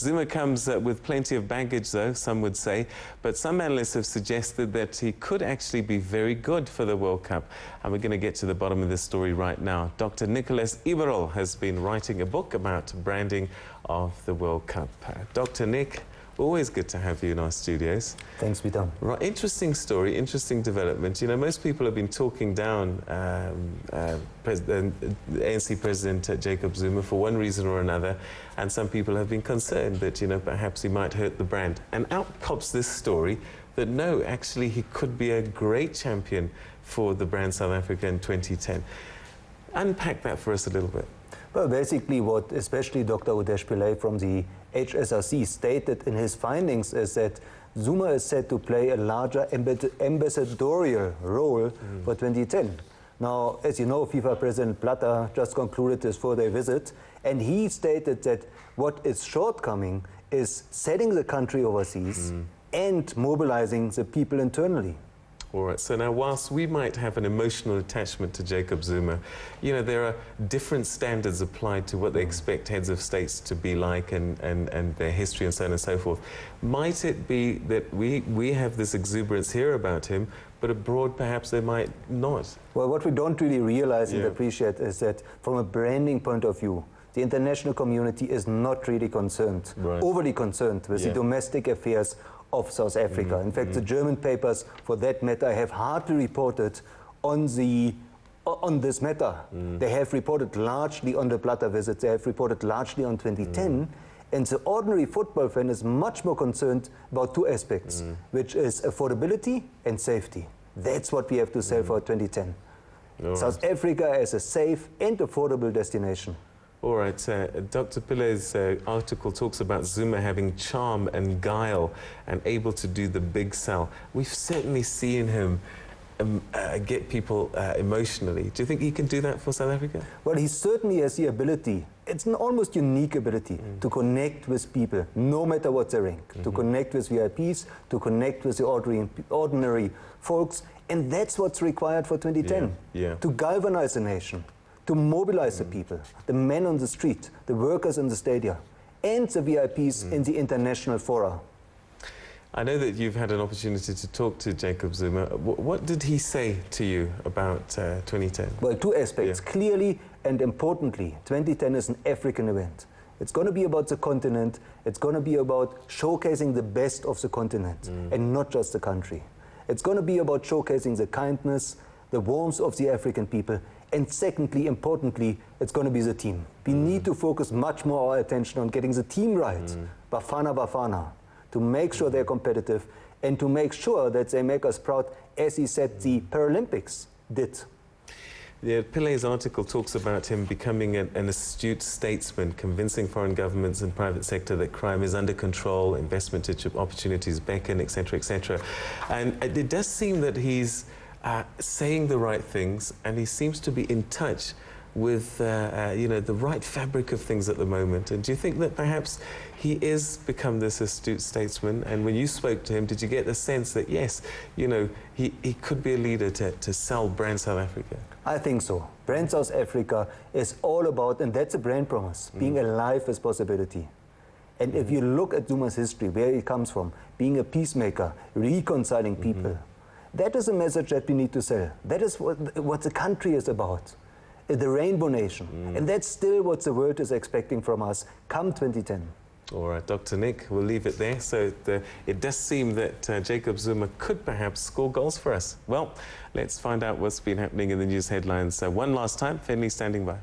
Zuma comes with plenty of baggage, though, some would say, but some analysts have suggested that he could actually be very good for the World Cup. And we're going to get to the bottom of this story right now. Dr. Nikolaus Eberl has been writing a book about branding of the World Cup. Dr. Nick, always good to have you in our studios. Thanks, Peter. Right, interesting story, interesting development. You know, most people have been talking down ANC President Jacob Zuma for one reason or another, and some people have been concerned that, you know, perhaps he might hurt the brand. And out pops this story that no, actually he could be a great champion for the brand South Africa in 2010. Unpack that for us a little bit. Well, basically what especially Dr. Udesh Pillay from the HSRC stated in his findings is that Zuma is set to play a larger ambassadorial role for 2010. Now, as you know, FIFA President Blatter just concluded his 4-day visit, and he stated that what is shortcoming is setting the country overseas and mobilizing the people internally. All right, so now whilst we might have an emotional attachment to Jacob Zuma, you know, there are different standards applied to what they expect heads of states to be like and their history and so on and so forth. Might it be that we have this exuberance here about him, but abroad perhaps they might not? Well, what we don't really realize and appreciate is that from a branding point of view, the international community is not really concerned, overly concerned with the domestic affairs of South Africa. In fact, the German papers, for that matter, have hardly reported on this matter. They have reported largely on the Blatter visit. They have reported largely on 2010. And the ordinary football fan is much more concerned about two aspects, which is affordability and safety. That's what we have to sell for 2010. South Africa as a safe and affordable destination. All right, Dr. Pillay's article talks about Zuma having charm and guile and able to do the big sell. We've certainly seen him get people emotionally. Do you think he can do that for South Africa? Well, he certainly has the ability. It's an almost unique ability to connect with people, no matter what their rank, to connect with VIPs, to connect with the ordinary folks. And that's what's required for 2010, to galvanize the nation, to mobilize the people, the men on the street, the workers in the stadia, and the VIPs in the international fora. I know that you've had an opportunity to talk to Jacob Zuma. What did he say to you about 2010? Well, two aspects. Clearly and importantly, 2010 is an African event. It's going to be about the continent. It's going to be about showcasing the best of the continent and not just the country. It's going to be about showcasing the kindness, the warmth of the African people. And secondly, importantly, it's going to be the team. We need to focus much more our attention on getting the team right, Bafana Bafana, to make sure they're competitive and to make sure that they make us proud, as he said the Paralympics did. Pillay's article talks about him becoming an astute statesman, convincing foreign governments and private sector that crime is under control, investment opportunities beckon, etc., etc. And it does seem that he's saying the right things, and he seems to be in touch with you know, the right fabric of things at the moment. And do you think that perhaps he is become this astute statesman? And when you spoke to him, did you get the sense that yes, you know, he could be a leader to sell brand South Africa? I think so. Brand South Africa is all about, and that's a brand promise, being alive as possibility. And if you look at Zuma's history, where he comes from, being a peacemaker, reconciling people, that is a message that we need to sell. That is what the country is about, the rainbow nation. And that's still what the world is expecting from us come 2010. All right, Dr. Nick, we'll leave it there. So it does seem that Jacob Zuma could perhaps score goals for us. Well, let's find out what's been happening in the news headlines one last time. Finley standing by.